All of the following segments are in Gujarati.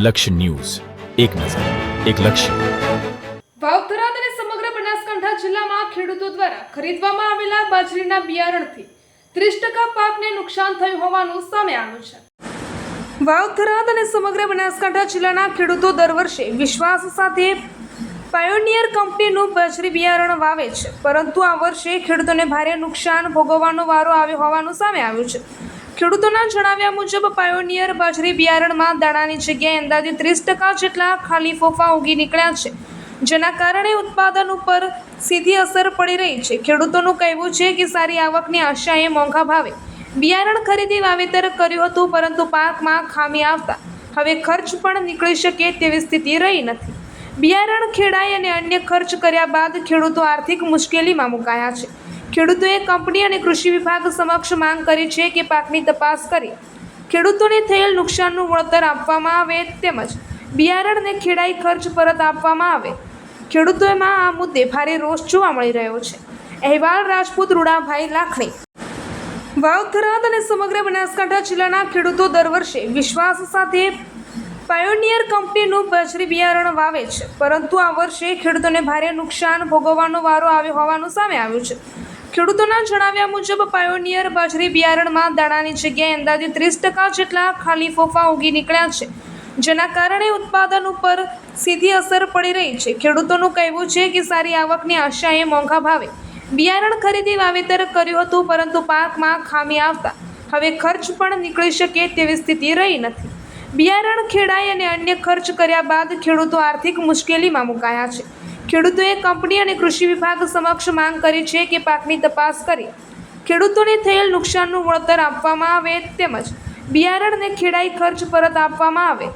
લક્ષ્ય ન્યૂઝ, એક નજર, એક લક્ષ્ય. વાવથરા અને સમગ્ર બનાસકાંઠા જિલ્લામાં ખેડૂતો દ્વારા ખરીદવામાં આવેલા બાજરીના બિયારણથી 30% પાકને નુકસાન થયું હોવાનું સામે આવ્યું છે. વાવથરા અને સમગ્ર બનાસકાંઠા જિલ્લાના ખેડૂતો દર વર્ષે વિશ્વાસ સાથે પાયોનિયર કંપનીનું બાજરી બિયારણ વાવે છે, પરંતુ આ વર્ષે ખેડૂતોને ભારે નુકસાન ભોગવવાનો વારો આવ્યો હોવાનું સામે આવ્યું છે. ખેડૂતોના જણાવ્યા મુજબ પાયોનિયર બાજરી બિયારણમાં દાણાની જગ્યાએ અંદાજે 30% જેટલા ખાલી ફોફા ઉગી નીકળ્યા છે, જેના કારણે ઉત્પાદન ઉપર સીધી અસર પડી રહી છે. ખેડૂતોનું કહેવું છે કે સારી આવકની આશાએ મોંઘા ભાવે બિયારણ ખરીદી વાવેતર કર્યું હતું, પરંતુ પાકમાં ખામી આવતા હવે ખર્ચ પણ નીકળી શકે તેવી સ્થિતિ રહી નથી. બિયારણ ખેડાઈ અને અન્ય ખર્ચ કર્યા બાદ ખેડૂતો આર્થિક મુશ્કેલીમાં મુકાયા છે. ખેડૂતોએ કંપની અને કૃષિ વિભાગ સમક્ષ માંગ કરી છે કે પાકની તપાસ કરી ખેડૂતોને થયેલ નુકસાનનું વળતર આપવામાં આવે તેમજ બિયારણને ખેડાઈ ખર્ચ પરત આપવામાં આવે. ખેડૂતોમાં આ મુદ્દે ભારે રોષ જોવા મળી રહ્યો છે. અહેવાલ રાજપૂત રૂડાભાઈ લાખણી. વાવથરા અને સમગ્ર બનાસકાંઠા જિલ્લાના ખેડૂતો દર વર્ષે વિશ્વાસ સાથે પાયોનિયર કંપનીનું બાજરી બિયારણ વાવે છે, પરંતુ આ વર્ષે ખેડૂતોને ભારે નુકસાન ભોગવવાનો વારો આવ્યો હોવાનું સામે આવ્યું છે. ખેડૂતોના જણાવ્યા મુજબ પાયોનિયર બાજરી બિયારણમાં દાણાની જગ્યાએ અંદાજે 30% જેટલા ખાલી ફોફા ઉગી નીકળ્યા છે, જેના કારણે ઉત્પાદન ઉપર સીધી અસર પડી રહી છે. ખેડૂતોનું કહેવું છે કે સારી આવકની આશાએ મોંઘા ભાવે બિયારણ ખરીદી વાવેતર કર્યું હતું, પરંતુ પાકમાં ખામી આવતા હવે ખર્ચ પણ નીકળી શકે તેવી સ્થિતિ રહી નથી. બિયારણ ખેડાઈ અને અન્ય ખર્ચ કર્યા બાદ ખેડૂતો આર્થિક મુશ્કેલીમાં મુકાયા છે. ખેડૂતોએ કંપની અને કૃષિ વિભાગ સમક્ષ માંગ કરી છે કે પાકની તપાસ કરી ખેડૂતોને થયેલ નુકસાનનું વળતર આપવામાં આવે તેમજ બિયારણને ખેડાઈ ખર્ચ પરત આપવામાં આવે.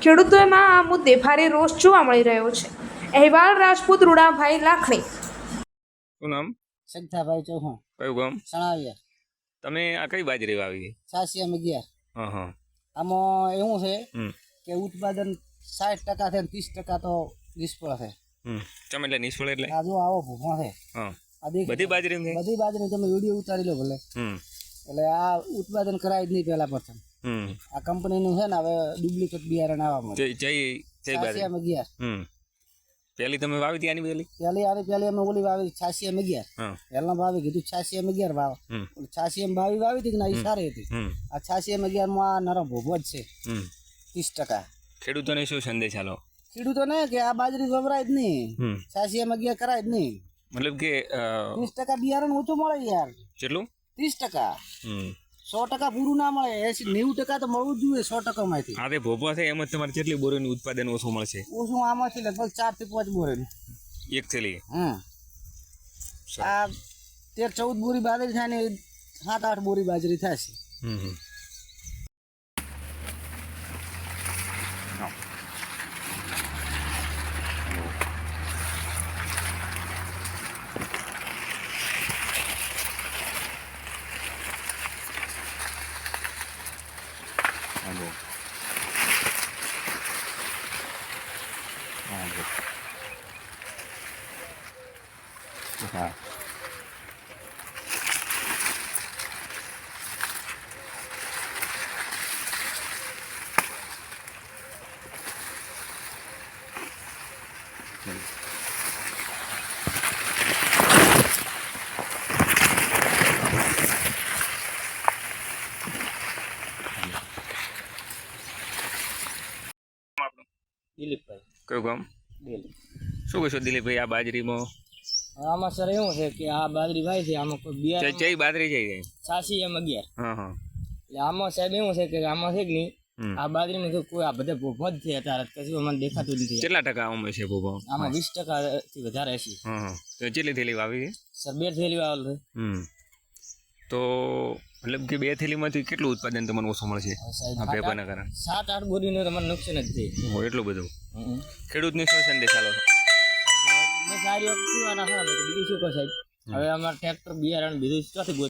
ખેડૂતોમાં આ મુદ્દે ભારે રોષ જોવા મળી રહ્યો છે. અહેવાલ રાજપૂત રૂડાભાઈ લાખણી. શું નામ? સગથાભાઈ ચૌહાણ. કયું ગામ? સણાવિયા. તમે આ કઈ બાજરી વાવી? 86 હા હા. આમાં એવું છે હમ કે ઉત્પાદન 60% છે, 30% તો નિષ્ફળ છે. ચમ એટલે નિષ્ફળ એટલે? આ જો આવો ભૂખો છે. હા. આ દેખ બધી બાજરી છે? બધી બાજરી તમે વિડીયો ઉતારી લો ભલે. એટલે આ ઉત્પાદન કરાય જ નહીં પહેલા પ્રથમ. આ કંપનીનું છે ને હવે ડુપ્લિકેટ બિયારણ આવવા મળે. જય બાજરી. 86 પહેલી તમે વાવી હતી આની પહેલી અમે ઓલી વાવી 86 હા. પહેલા વાવી કીધું 86 વાવ. 86 વાવી હતી કે ના એ સારી હતી. આ 86 માં નરમ ભોગવો જ છે 30%. ખેડૂતોને શું સંદેશ આલો? ખેડૂતોને કે આ બાજરી વપરાય જ નહીં, 86 કરાય જ નહીં. મતલબ કે 30% બિયારણ ઓછું મળે યાર. કેટલું? 30%. 100% પૂરું ના મળે. 80-90% તો મળવું જ જોઈએ 100% માંથી. આ તે ભોપા છે એમાં તમારે કેટલી બોરીનું ઉત્પાદન ઓછું મળશે? ઓછું આમાંથી લગભગ 4 થી 5 બોરી. એક થેલી? આ 13-14 બોરી બાજરી થાય ને 7-8 બોરી બાજરી થાય છે. હા. દિલીપભાઈ. કયું ગામ? દિલીપ. શું કહેશો દિલીપભાઈ આ બાજરીમાં? આમાં સર એવું છે કે આ બાજરી વાય છે, આમાં કોઈ બિયારણ જય બાજરી જઈ જાય. 86 હા હા. એટલે આમાં સાહેબ એવું છે કે આમાં છે કે નહીં આ બાજરીમાં તો કોઈ આ બધા ભોભો જ છે અત્યારે કશું મને દેખાતું જ નથી. કેટલા ટકા આમાં છે ભોપા? આમાં 20% થી વધારે હશે. હા હા. તો કેટલી થેલી વાવી છે? સર 2 થેલી વાવેલ છે. તો મતલબ કે 2 થેલીમાંથી કેટલું ઉત્પાદન તમને ઓછું મળશે આ ભેપાના કારણે? 7-8 બોરીનું તમારે નુકસાન જ થઈ. એટલું બધું? ખેડૂતને શું સંદેશ આલો? બસ સારી વખત પીવાના છે, બીજું શું કહો સાહેબ. હવે અમારે ટ્રેક્ટર બિયારણ બીજું ચોથી